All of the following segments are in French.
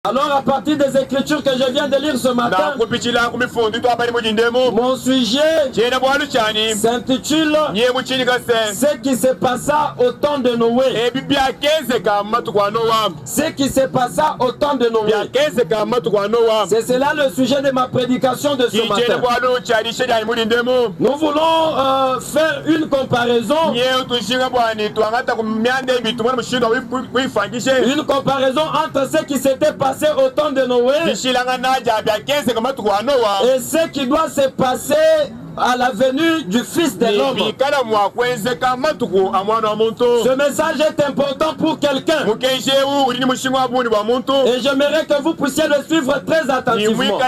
Alors à partir des écritures que je viens de lire ce matin, mon sujet s'intitule Ce qui se passa au temps de Noé. Ce qui se passa au temps de Noé. C'est cela le sujet de ma prédication de ce matin. Nous voulons faire une comparaison. Une comparaison entre ce qui s'était passé au temps de Noé et ce qui doit se passer à la venue du Fils de l'homme. Ce message est important pour quelqu'un. Et j'aimerais que vous puissiez le suivre très attentivement.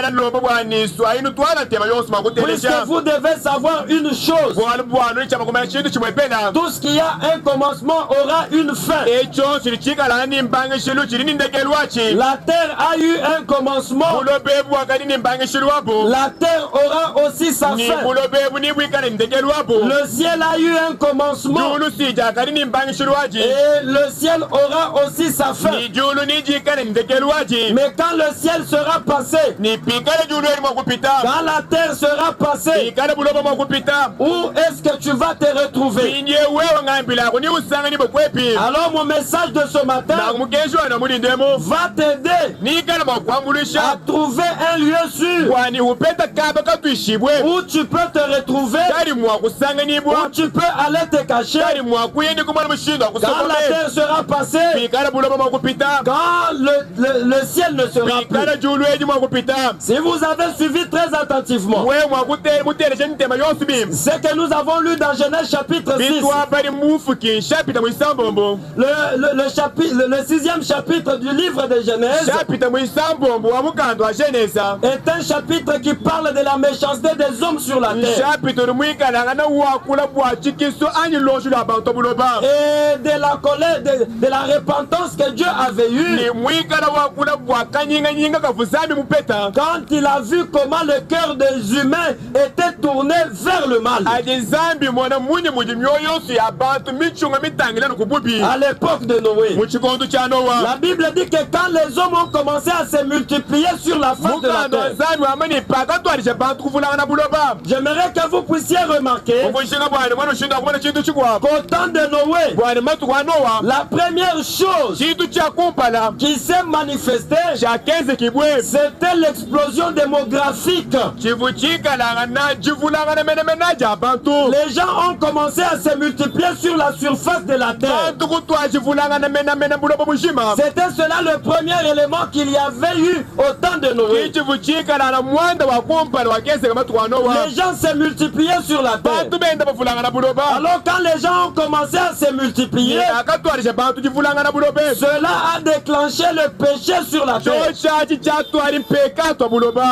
Puisque vous devez savoir une chose. Tout ce qui a un commencement aura une fin. La terre a eu un commencement. La terre aura aussi sa fin. Le ciel a eu un commencement et le ciel aura aussi sa fin. Mais quand le ciel sera passé, quand la terre sera passée, où est-ce que tu vas te retrouver? Alors mon message de ce matin va t'aider à trouver un lieu sûr où tu peux te retrouver, où tu peux aller te cacher quand la terre sera passée, quand le ciel ne sera plus. Si vous avez suivi très attentivement ce que nous avons lu dans Genèse chapitre 6, le 6e chapitre du livre de Genèse est un chapitre qui parle de la méchanceté des hommes sur la terre et de la colère, de la repentance que Dieu avait eue quand il a vu comment le cœur des humains était tourné vers le mal. À l'époque de Noé, la Bible dit que quand les hommes ont commencé à se multiplier sur la face de la terre, j'aimerais que vous puissiez remarquer qu'au temps de Noé, la première chose qui s'est manifestée, c'était l'explosion démographique. Les gens ont commencé à se multiplier sur la surface de la terre. C'était cela le premier élément qu'il y avait eu au temps de Noé. Les gens se multipliaient sur la terre. Alors quand les gens ont commencé à se multiplier, cela a déclenché le péché sur la terre.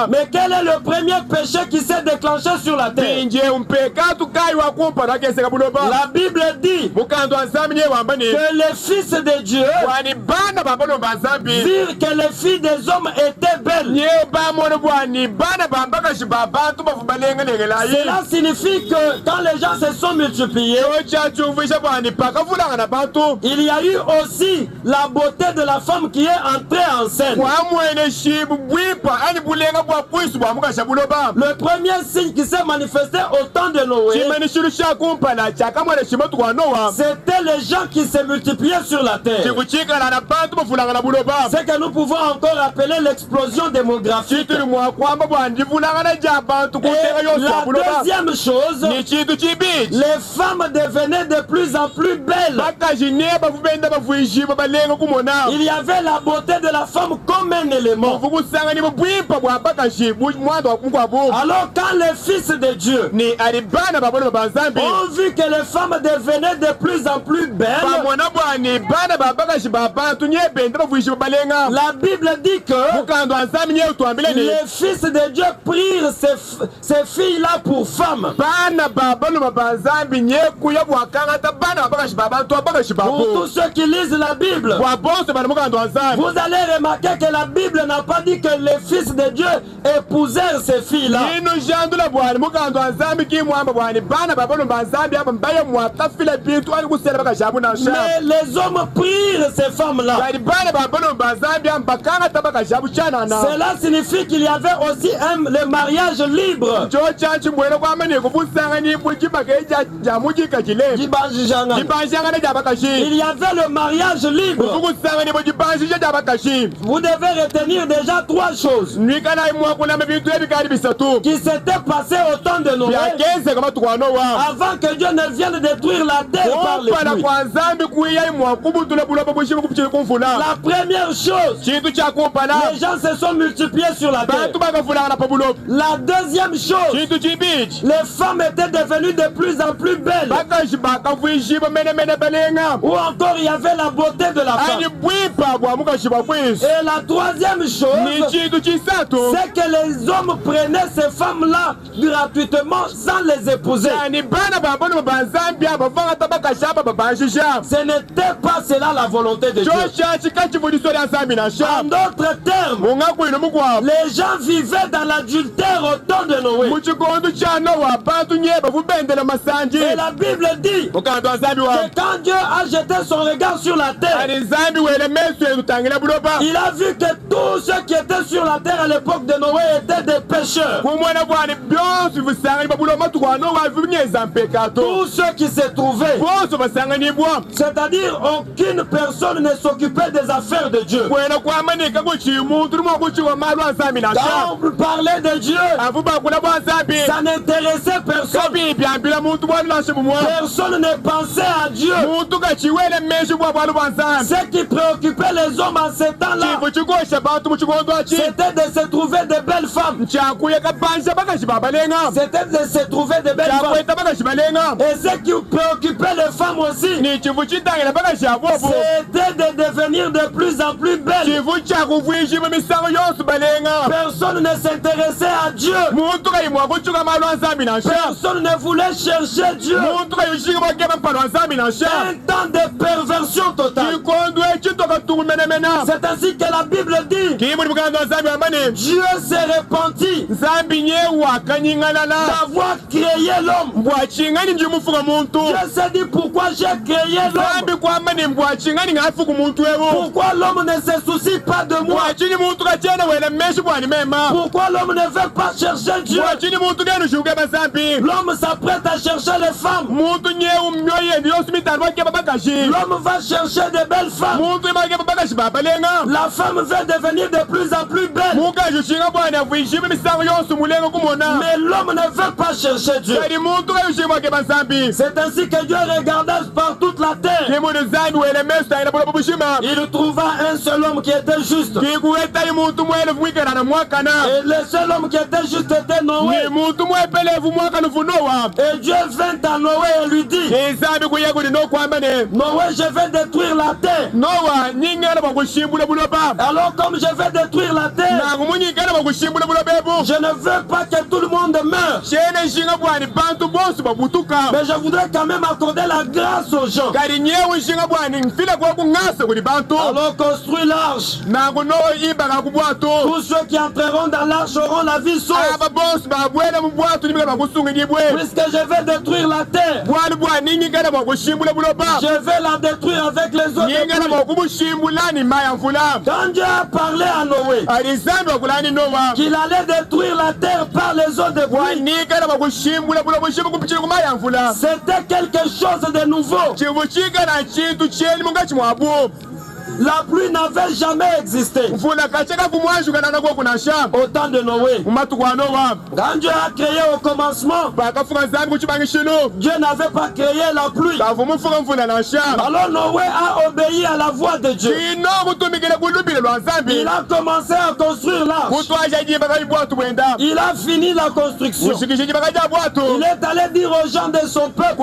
Mais quel est le premier péché qui s'est déclenché sur la terre? La Bible dit que les fils de Dieu virent que les filles des hommes étaient belles. Cela signifie que quand les gens se sont multipliés, il y a eu aussi la beauté de la femme qui est entrée en scène. Le premier signe qui s'est manifesté au temps de Noé, c'était les gens qui se multipliaient sur la terre. C'est que nous pouvons encore appeler l'explosion démographique. Et la deuxième chose, les femmes devenaient de plus en plus belles. Il y avait la beauté de la femme comme un élément. Alors quand les fils de Dieu ont vu que les femmes devenaient de plus en plus belles, la Bible dit que les fils de Dieu prirent ces filles-là pour femmes. Pour tous ceux qui lisent la Bible, vous allez remarquer que la Bible n'a pas dit que les fils de Dieu épousèrent ces filles-là. Mais les hommes prirent ces femmes-là. Cela signifie qu'il y avait aussi le mariage libre. Il y avait le mariage libre. Vous devez retenir déjà 3 choses qui s'étaient passées au temps de Noé, avant que Dieu ne vienne détruire la terre par les pluies. La première chose, les gens se sont multipliés sur la terre. La deuxième chose, les femmes étaient devenues de plus en plus belles. Ou encore il y avait la beauté de la femme. Et la troisième chose, c'est que les hommes prenaient ces femmes-là gratuitement sans les épouser. Ce n'était pas cela la volonté de Dieu. En d'autres termes, les gens vivaient dans l'adultère au temps de Noé. Et la Bible dit que quand Dieu a jeté son regard sur la terre, il a vu que tous ceux qui étaient sur la terre à l'époque de Noé étaient des pécheurs. Tous ceux qui se trouvaient, c'est-à-dire aucune personne ne s'occupait des affaires de Dieu. Quand on parlait de Dieu, ça n'intéressait personne. Personne ne pensait à Dieu. Ce qui préoccupait les hommes en ces temps-là, c'était de se trouver de belles femmes. C'était de se trouver de belles femmes. Et ce qui préoccupait les femmes aussi, c'était de devenir de plus en plus belles. Personne ne s'intéressait à Dieu. Personne ne voulait chercher Dieu. Un temps de perversion totale. C'est ainsi que la Bible dit, Dieu s'est repenti d'avoir créé l'homme. Dieu s'est dit, pourquoi j'ai créé l'homme? Pourquoi l'homme ne se soucie pas de moi? Pourquoi l'homme ne veut pas chercher Dieu? L'homme s'apprête à chercher les femmes. L'homme va chercher de belles femmes. La femme veut devenir de plus en plus belle. Mais l'homme ne veut pas chercher Dieu. C'est ainsi que Dieu regarda par toute la terre. Il trouva un seul homme qui était juste. Et le seul homme qui était juste était Noé. Et Dieu vint à Noé et lui dit, Noé, je vais détruire la terre. Alors comme je vais détruire la terre, je ne veux pas que tout le monde meure. Mais je voudrais quand même accorder la grâce aux gens. Alors construis l'arche. Tous ceux qui entreront dans l'arche auront la vie sauve. Puisque je vais détruire la terre, je vais la détruire avec les eaux de pluie. Quand Dieu a parlé à Noé qu'il allait détruire la terre par les eaux de pluie, c'était quelque chose de nouveau. La pluie n'avait jamais existé au temps de Noé. Quand Dieu a créé au commencement, Dieu n'avait pas créé la pluie. Alors Noé a obéi à la voix de Dieu. Il a commencé à construire l'arche. Il a fini la construction. Il est allé dire aux gens de son peuple